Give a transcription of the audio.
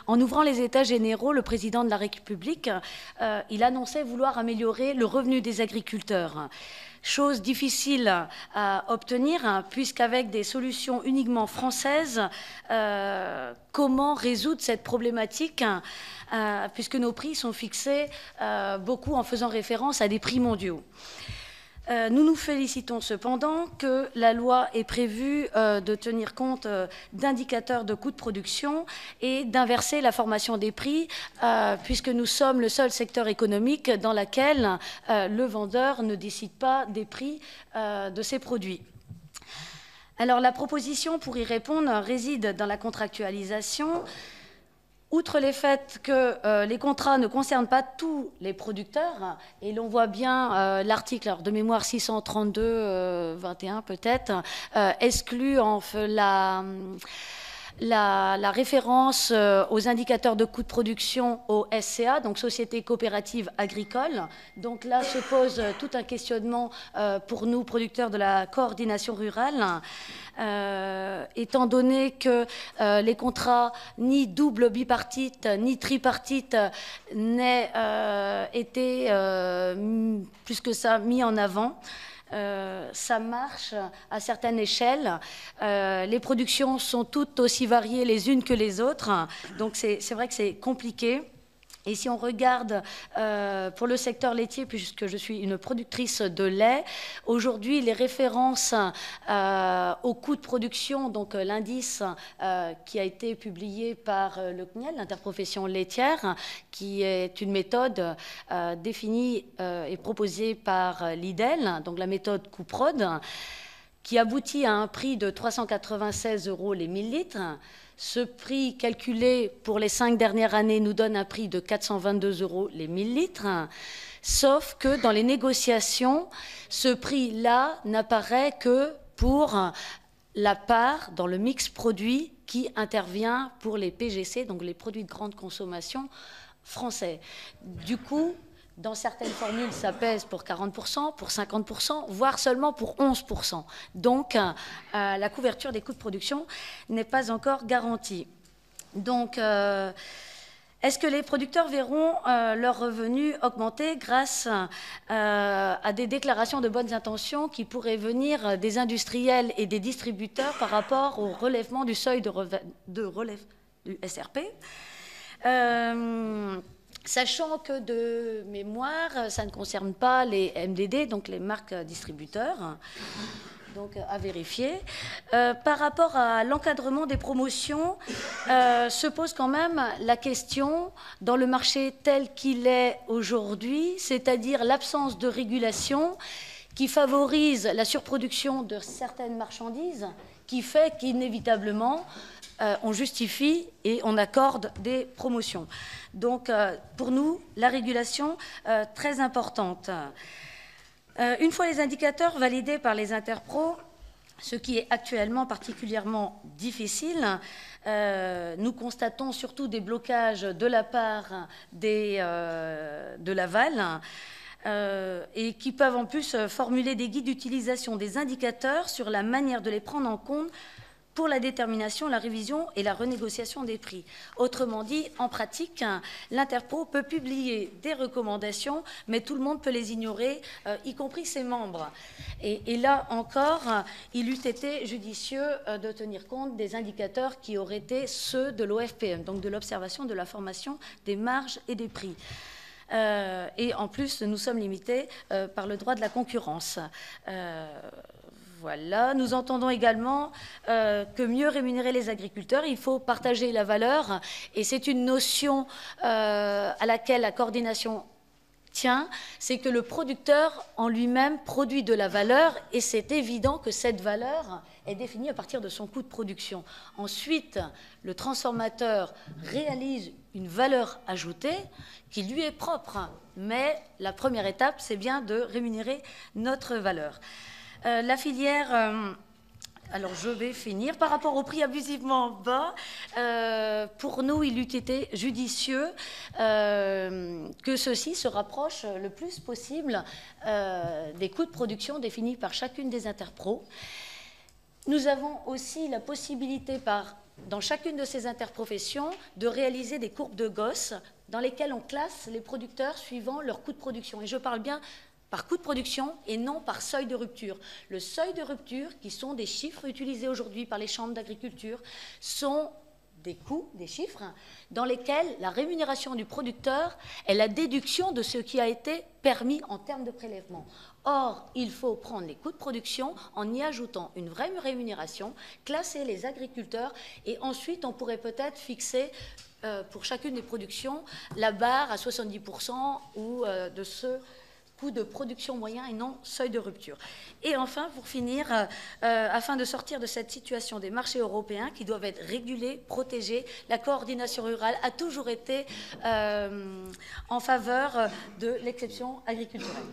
En ouvrant les États généraux, le président de la République, il annonçait vouloir améliorer le revenu des agriculteurs. Chose difficile à obtenir, puisqu'avec des solutions uniquement françaises, comment résoudre cette problématique, puisque nos prix sont fixés beaucoup en faisant référence à des prix mondiaux. Nous nous félicitons cependant que la loi ait prévu de tenir compte d'indicateurs de coûts de production et d'inverser la formation des prix, puisque nous sommes le seul secteur économique dans lequel le vendeur ne décide pas des prix de ses produits. Alors la proposition pour y répondre réside dans la contractualisation. Outre les faits que les contrats ne concernent pas tous les producteurs, et l'on voit bien l'article de mémoire 632-21 peut-être, exclut la référence aux indicateurs de coûts de production au SCA, donc Société Coopérative Agricole. Donc là se pose tout un questionnement pour nous, producteurs de la coordination rurale, étant donné que les contrats ni double bipartite ni tripartite n'aient été plus que ça mis en avant. Ça marche à certaines échelles. Les productions sont toutes aussi variées les unes que les autres. Donc c'est vrai que c'est compliqué. Et si on regarde pour le secteur laitier, puisque je suis une productrice de lait, aujourd'hui les références au coût de production, donc l'indice qui a été publié par le CNIEL, l'interprofession laitière, qui est une méthode définie et proposée par l'IDEL, donc la méthode coût-prod, qui aboutit à un prix de 396 € les 1000 litres. Ce prix calculé pour les 5 dernières années nous donne un prix de 422 € les 1000 litres, sauf que dans les négociations, ce prix-là n'apparaît que pour la part dans le mix produit qui intervient pour les PGC, donc les produits de grande consommation français. Du coup, dans certaines formules, ça pèse pour 40%, pour 50%, voire seulement pour 11%. Donc, la couverture des coûts de production n'est pas encore garantie. Donc, est-ce que les producteurs verront leurs revenus augmenter grâce à des déclarations de bonnes intentions qui pourraient venir des industriels et des distributeurs par rapport au relèvement du seuil de relève du SRP? Sachant que de mémoire, ça ne concerne pas les MDD, donc les marques distributeurs, donc à vérifier. Par rapport à l'encadrement des promotions, se pose quand même la question, dans le marché tel qu'il est aujourd'hui, c'est-à-dire l'absence de régulation qui favorise la surproduction de certaines marchandises, qui fait qu'inévitablement, on justifie et on accorde des promotions. Donc, pour nous, la régulation, très importante. Une fois les indicateurs validés par les interpros, ce qui est actuellement particulièrement difficile, nous constatons surtout des blocages de la part de l'aval, et qui peuvent en plus formuler des guides d'utilisation des indicateurs sur la manière de les prendre en compte pour la détermination, la révision et la renégociation des prix. Autrement dit, en pratique, l'Interpro peut publier des recommandations, mais tout le monde peut les ignorer, y compris ses membres. Et là encore, il eût été judicieux de tenir compte des indicateurs qui auraient été ceux de l'OFPM, donc de l'observation de la formation des marges et des prix. Et en plus, nous sommes limités par le droit de la concurrence. Voilà. Nous entendons également que mieux rémunérer les agriculteurs, il faut partager la valeur, et c'est une notion à laquelle la coordination tient, c'est que le producteur en lui-même produit de la valeur, et c'est évident que cette valeur est définie à partir de son coût de production. Ensuite, le transformateur réalise une valeur ajoutée qui lui est propre, mais la première étape, c'est bien de rémunérer notre valeur. La filière, alors je vais finir, par rapport au prix abusivement bas, pour nous il eût été judicieux que ceux-ci se rapprochent le plus possible des coûts de production définis par chacune des interpros. Nous avons aussi la possibilité par dans chacune de ces interprofessions, de réaliser des courbes de Gauss dans lesquelles on classe les producteurs suivant leur coût de production. Et je parle bien par coût de production et non par seuil de rupture. Le seuil de rupture, qui sont des chiffres utilisés aujourd'hui par les chambres d'agriculture, sont des coûts, des chiffres, dans lesquels la rémunération du producteur est la déduction de ce qui a été permis en termes de prélèvement. Or, il faut prendre les coûts de production en y ajoutant une vraie rémunération, classer les agriculteurs et ensuite on pourrait peut-être fixer pour chacune des productions la barre à 70% ou de ce coût de production moyen et non seuil de rupture. Et enfin, pour finir, afin de sortir de cette situation des marchés européens qui doivent être régulés, protégés, la coordination rurale a toujours été en faveur de l'exception agriculturelle.